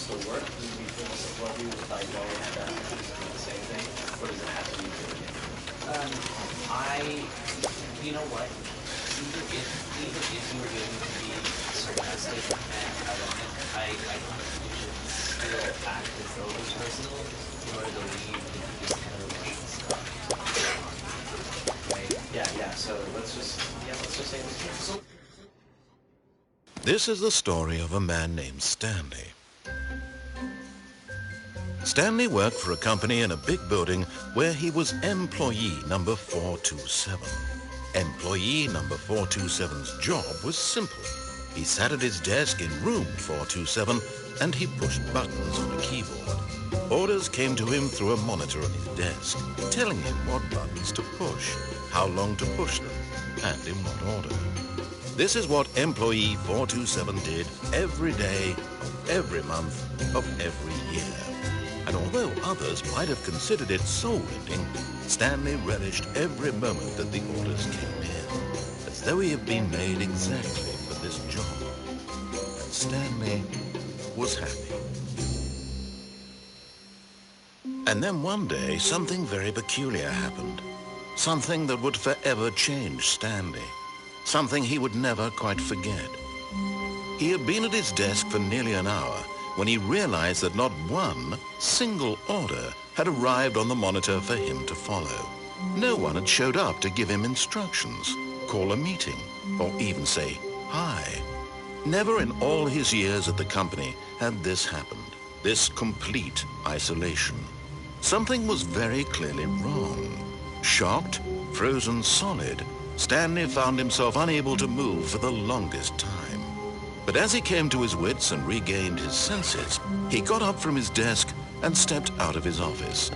wants to work, he would be full of support. He was like, well, we have to do the same thing. What does it have to be doing it? You know what? Even if you were going to be sarcastic and ironic, I think you should still act as though it was personal in order to leave this kind of emotional stuff. Right? Yeah. So let's just say it was true. This is the story of a man named Stanley. Stanley worked for a company in a big building where he was employee number 427. Employee number 427's job was simple. He sat at his desk in room 427 and he pushed buttons on a keyboard. Orders came to him through a monitor on his desk, telling him what buttons to push, how long to push them, and in what order. This is what employee 427 did every day of every month of every year. And although others might have considered it soul-rending, Stanley relished every moment that the orders came in, as though he had been made exactly for this job. And Stanley was happy. And then one day, something very peculiar happened. Something that would forever change Stanley. Something he would never quite forget. He had been at his desk for nearly an hour when he realized that not one single order had arrived on the monitor for him to follow. No one had showed up to give him instructions, call a meeting, or even say hi. Never in all his years at the company had this happened, this complete isolation. Something was very clearly wrong. Shocked, frozen solid, Stanley found himself unable to move for the longest time. But as he came to his wits and regained his senses, he got up from his desk and stepped out of his office.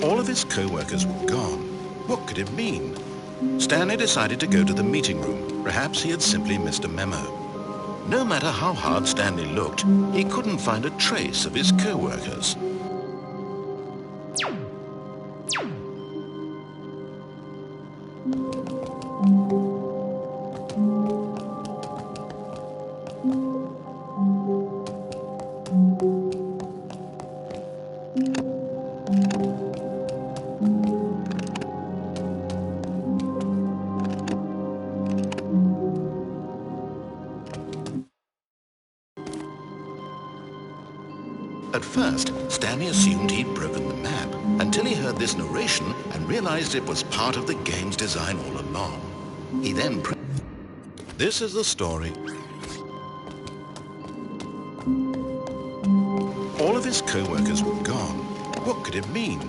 All of his co-workers were gone. What could it mean? Stanley decided to go to the meeting room. Perhaps he had simply missed a memo. No matter how hard Stanley looked, he couldn't find a trace of his co-workers. At first, Stanley assumed he'd broken the map, until he heard this narration and realized it was part of the game's design all along. He then... This is the story. All of his co-workers were gone. What could it mean?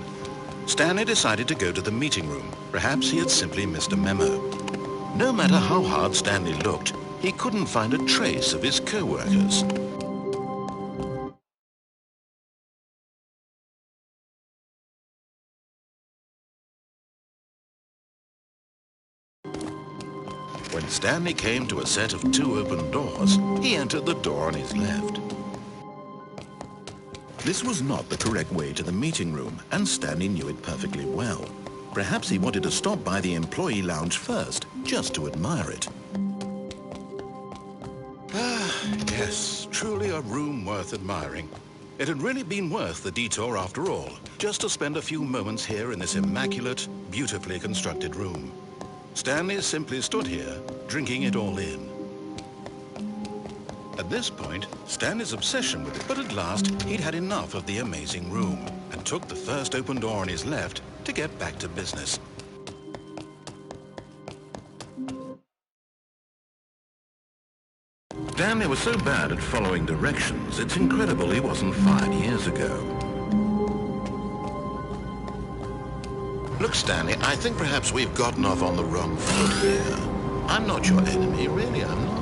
Stanley decided to go to the meeting room. Perhaps he had simply missed a memo. No matter how hard Stanley looked, he couldn't find a trace of his co-workers. When Stanley came to a set of 2 open doors, he entered the door on his left. This was not the correct way to the meeting room, and Stanley knew it perfectly well. Perhaps he wanted to stop by the employee lounge first, just to admire it. Yes, truly a room worth admiring. It had really been worth the detour after all, just to spend a few moments here in this immaculate, beautifully constructed room. Stanley simply stood here, drinking it all in. At this point, Stanley's obsession with it, but at last, he'd had enough of the amazing room, and took the first open door on his left to get back to business. Stanley was so bad at following directions, it's incredible he wasn't fired years ago. Look, Stanley, I think perhaps we've gotten off on the wrong foot here. I'm not your enemy, really, I'm not.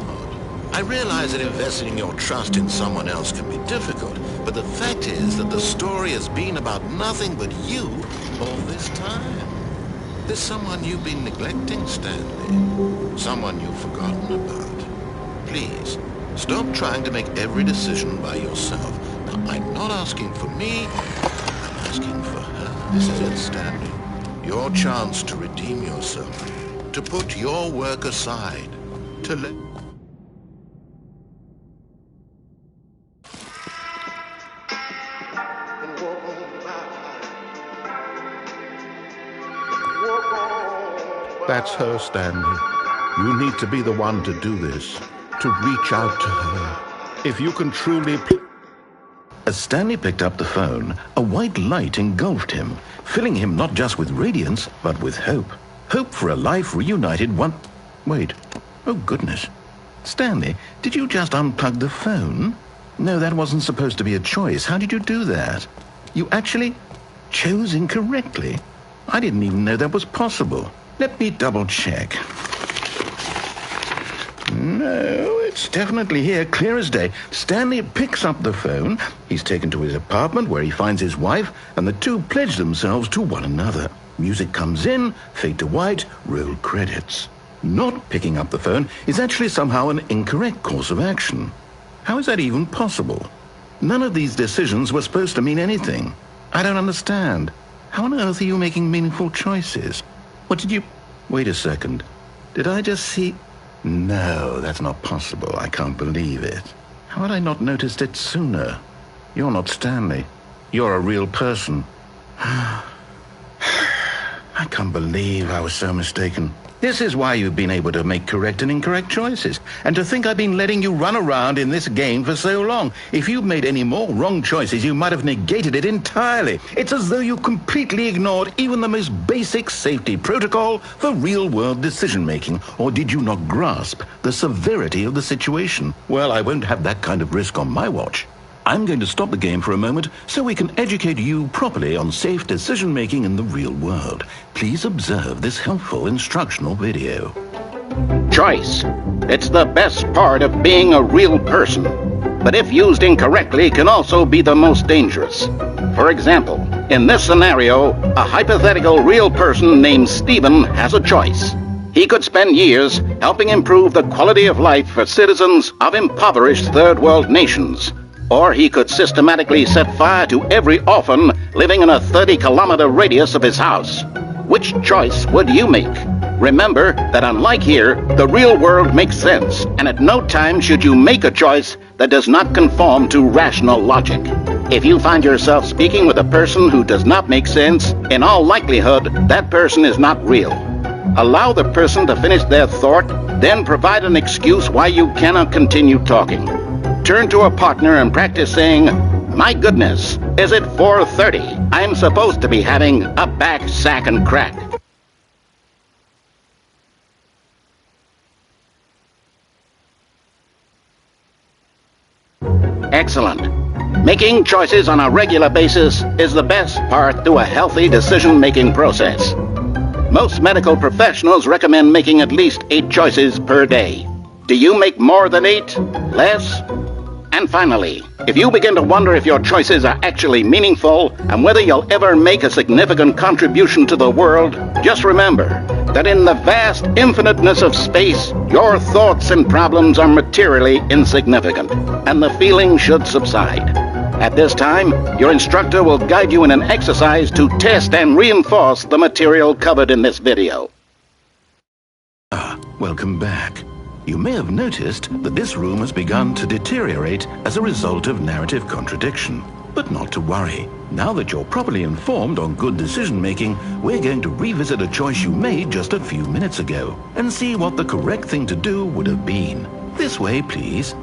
I realize that investing your trust in someone else can be difficult, but the fact is that the story has been about nothing but you all this time. There's someone you've been neglecting, Stanley. Someone you've forgotten about. Please, stop trying to make every decision by yourself. Now, I'm not asking for me, I'm asking for her. This is it, Stanley. Your chance to redeem yourself, to put your work aside, to let... That's her, Stanley. You need to be the one to do this, to reach out to her. If you can truly... As Stanley picked up the phone, a white light engulfed him, filling him not just with radiance, but with hope. Hope for a life reunited one... Wait. Oh, goodness. Stanley, did you just unplug the phone? No, that wasn't supposed to be a choice. How did you do that? You actually chose incorrectly. I didn't even know that was possible. Let me double check. No, it's definitely here, clear as day. Stanley picks up the phone. He's taken to his apartment where he finds his wife, and the two pledge themselves to one another. Music comes in, fade to white, roll credits. Not picking up the phone is actually somehow an incorrect course of action. How is that even possible? None of these decisions were supposed to mean anything. I don't understand. How on earth are you making meaningful choices? What did you... Wait a second. Did I just see... No, that's not possible. I can't believe it. How had I not noticed it sooner? You're not Stanley. You're a real person. I can't believe I was so mistaken. This is why you've been able to make correct and incorrect choices. And to think I've been letting you run around in this game for so long. If you'd made any more wrong choices, you might have negated it entirely. It's as though you completely ignored even the most basic safety protocol for real-world decision-making. Or did you not grasp the severity of the situation? Well, I won't have that kind of risk on my watch. I'm going to stop the game for a moment so we can educate you properly on safe decision-making in the real world. Please observe this helpful instructional video. Choice. It's the best part of being a real person. But if used incorrectly, can also be the most dangerous. For example, in this scenario, a hypothetical real person named Stephen has a choice. He could spend years helping improve the quality of life for citizens of impoverished third world nations. Or he could systematically set fire to every orphan living in a 30-kilometer radius of his house. Which choice would you make? Remember that unlike here, the real world makes sense, and at no time should you make a choice that does not conform to rational logic. If you find yourself speaking with a person who does not make sense, in all likelihood, that person is not real. Allow the person to finish their thought, then provide an excuse why you cannot continue talking. Turn to a partner and practice saying, "My goodness, is it 4:30? I'm supposed to be having a back, sack, and crack." Excellent. Making choices on a regular basis is the best part to a healthy decision-making process. Most medical professionals recommend making at least 8 choices per day. Do you make more than 8? Less? And finally, if you begin to wonder if your choices are actually meaningful and whether you'll ever make a significant contribution to the world, just remember that in the vast infiniteness of space, your thoughts and problems are materially insignificant, and the feeling should subside. At this time, your instructor will guide you in an exercise to test and reinforce the material covered in this video. Welcome back. You may have noticed that this room has begun to deteriorate as a result of narrative contradiction. But not to worry. Now that you're properly informed on good decision-making, we're going to revisit a choice you made just a few minutes ago and see what the correct thing to do would have been. This way, please.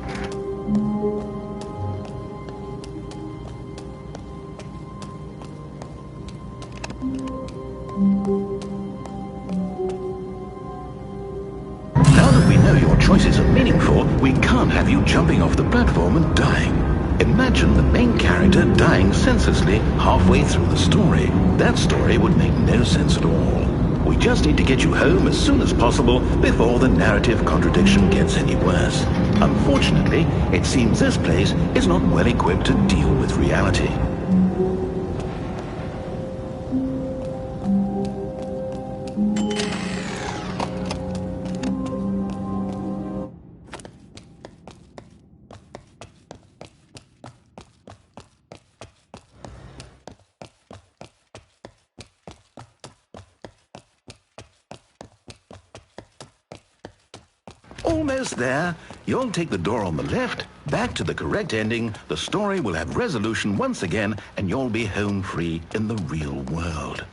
Now that we know your choices are meaningful, we can't have you jumping off the platform and dying. Imagine the main character dying senselessly halfway through the story. That story would make no sense at all. We just need to get you home as soon as possible before the narrative contradiction gets any worse. Unfortunately, it seems this place is not well equipped to deal with reality. Almost there. You'll take the door on the left, back to the correct ending, the story will have resolution once again, and you'll be home free in the real world.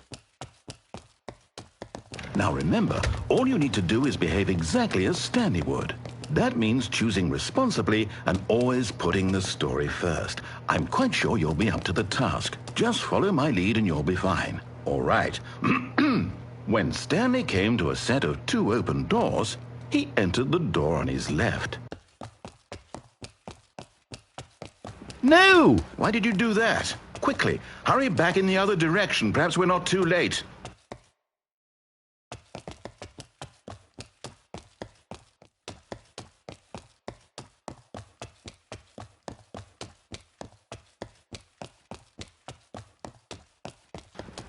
Now remember, all you need to do is behave exactly as Stanley would. That means choosing responsibly and always putting the story first. I'm quite sure you'll be up to the task. Just follow my lead and you'll be fine. All right. When Stanley came to a set of 2 open doors, he entered the door on his left. No! Why did you do that? Quickly, hurry back in the other direction. Perhaps we're not too late.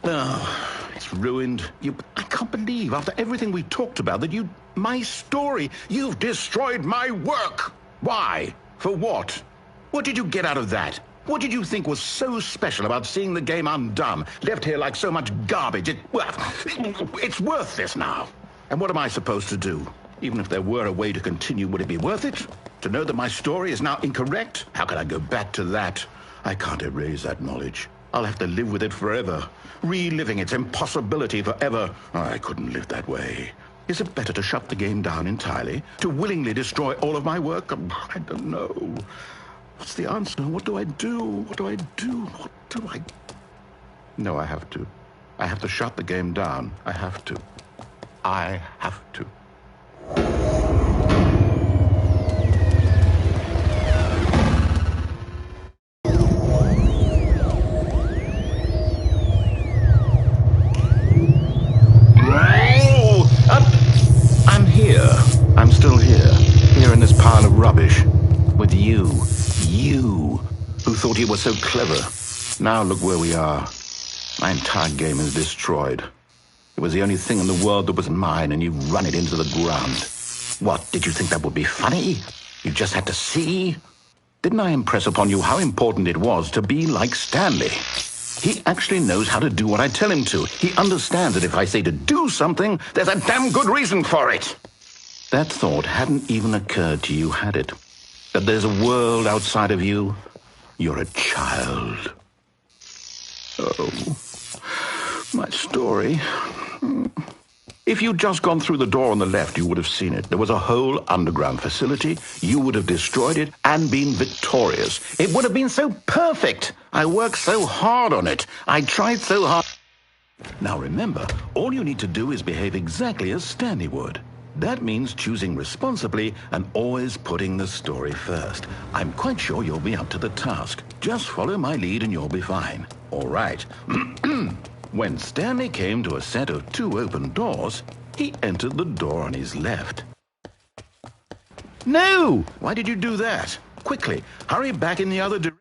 Oh, it's ruined. I can't believe, after everything we talked about, that my story, you've destroyed my work. Why? For what? What did you get out of that? What did you think was so special about seeing the game undone, left here like so much garbage? It's worth this now. And what am I supposed to do? Even if there were a way to continue, would it be worth it? To know that my story is now incorrect? How can I go back to that? I can't erase that knowledge. I'll have to live with it forever, reliving its impossibility forever. I couldn't live that way. Is it better to shut the game down entirely? To willingly destroy all of my work? I don't know. What's the answer? What do I do? What do I do? What do I... No, I have to. I have to shut the game down. I have to. I have to. I'm still here in this pile of rubbish, with you, who thought you were so clever. Now look where we are. My entire game is destroyed. It was the only thing in the world that was mine, and you've run it into the ground. What, did you think that would be funny? You just had to see? Didn't I impress upon you how important it was to be like Stanley? He actually knows how to do what I tell him to. He understands that if I say to do something, there's a damn good reason for it. That thought hadn't even occurred to you, had it? That there's a world outside of you? You're a child. Oh, my story. If you'd just gone through the door on the left, you would have seen it. There was a whole underground facility. You would have destroyed it and been victorious. It would have been so perfect. I worked so hard on it. I tried so hard. Now remember, all you need to do is behave exactly as Stanley would. That means choosing responsibly and always putting the story first. I'm quite sure you'll be up to the task. Just follow my lead and you'll be fine. All right. When Stanley came to a set of 2 open doors, he entered the door on his left. No! Why did you do that? Quickly, hurry back in the other direction.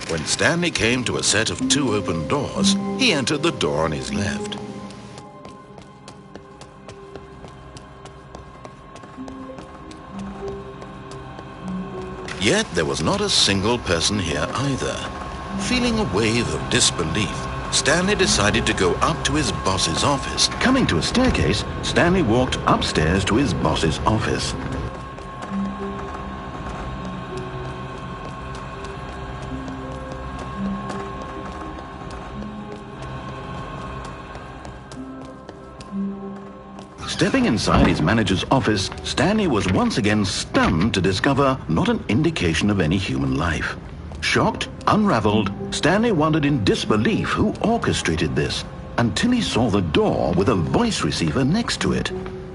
When Stanley came to a set of 2 open doors, he entered the door on his left. Yet there was not a single person here either. Feeling a wave of disbelief, Stanley decided to go up to his boss's office. Coming to a staircase, Stanley walked upstairs to his boss's office. Stepping inside his manager's office, Stanley was once again stunned to discover not an indication of any human life. Shocked, unraveled, Stanley wondered in disbelief who orchestrated this, until he saw the door with a voice receiver next to it.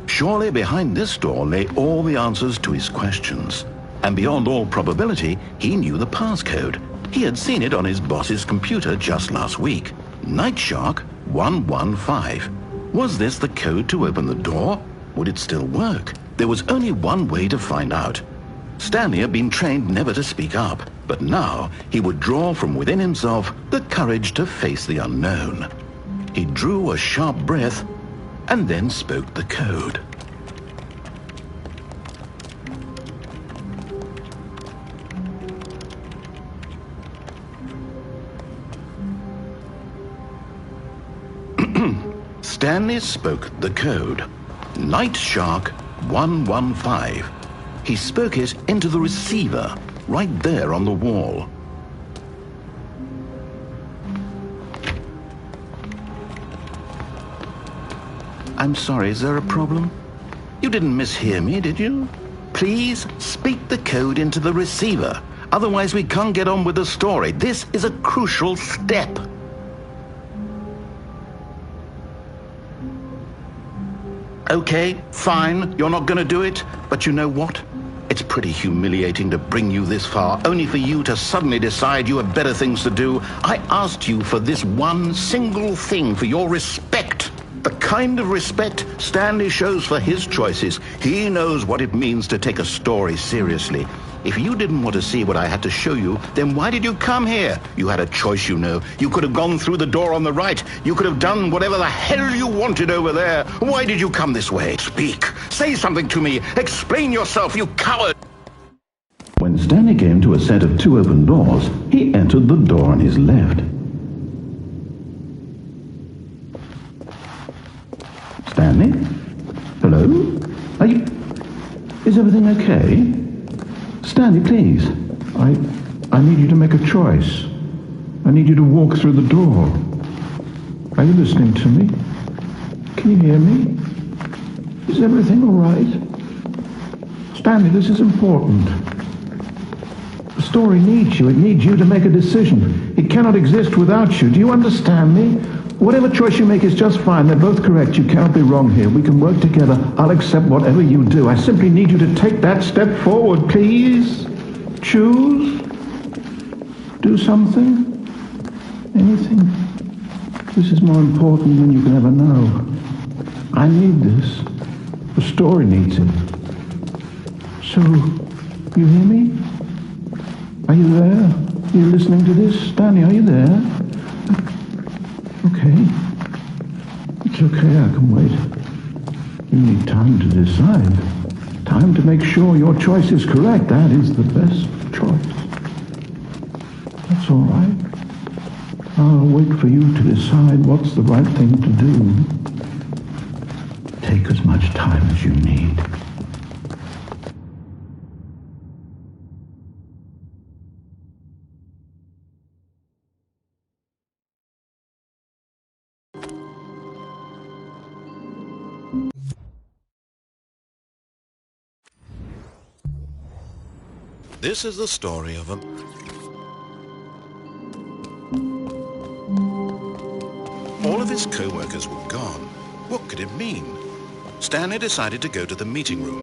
Surely behind this door lay all the answers to his questions. And beyond all probability, he knew the passcode. He had seen it on his boss's computer just last week. Night Shark 115. Was this the code to open the door? Would it still work? There was only one way to find out. Stanley had been trained never to speak up, but now he would draw from within himself the courage to face the unknown. He drew a sharp breath and then spoke the code. Stanley spoke the code. Night Shark 115. He spoke it into the receiver, right there on the wall. I'm sorry, is there a problem? You didn't mishear me, did you? Please speak the code into the receiver. Otherwise we can't get on with the story. This is a crucial step. Okay, fine, you're not going to do it, but you know what? It's pretty humiliating to bring you this far, only for you to suddenly decide you have better things to do. I asked you for this one single thing, for your respect. The kind of respect Stanley shows for his choices. He knows what it means to take a story seriously. If you didn't want to see what I had to show you, then why did you come here? You had a choice, you know. You could have gone through the door on the right. You could have done whatever the hell you wanted over there. Why did you come this way? Speak. Say something to me. Explain yourself, you coward. When Stanley came to a set of 2 open doors, he entered the door on his left. Stanley? Hello? Are you... Is everything okay? Stanley, please. I need you to make a choice. I need you to walk through the door. Are you listening to me? Can you hear me? Is everything all right? Stanley, this is important. The story needs you. It needs you to make a decision. It cannot exist without you. Do you understand me? Whatever choice you make is just fine. They're both correct. You cannot be wrong here. We can work together. I'll accept whatever you do. I simply need you to take that step forward, please. Choose. Do something. Anything. This is more important than you can ever know. I need this. The story needs it. So, you hear me? Are you there? Are you listening to this? Stanley, are you there? Okay. It's okay, I can wait. You need time to decide. Time to make sure your choice is correct. That is the best choice. That's all right. I'll wait for you to decide what's the right thing to do. Take as much time as you need. This is the story of a... All of his co-workers were gone. What could it mean? Stanley decided to go to the meeting room.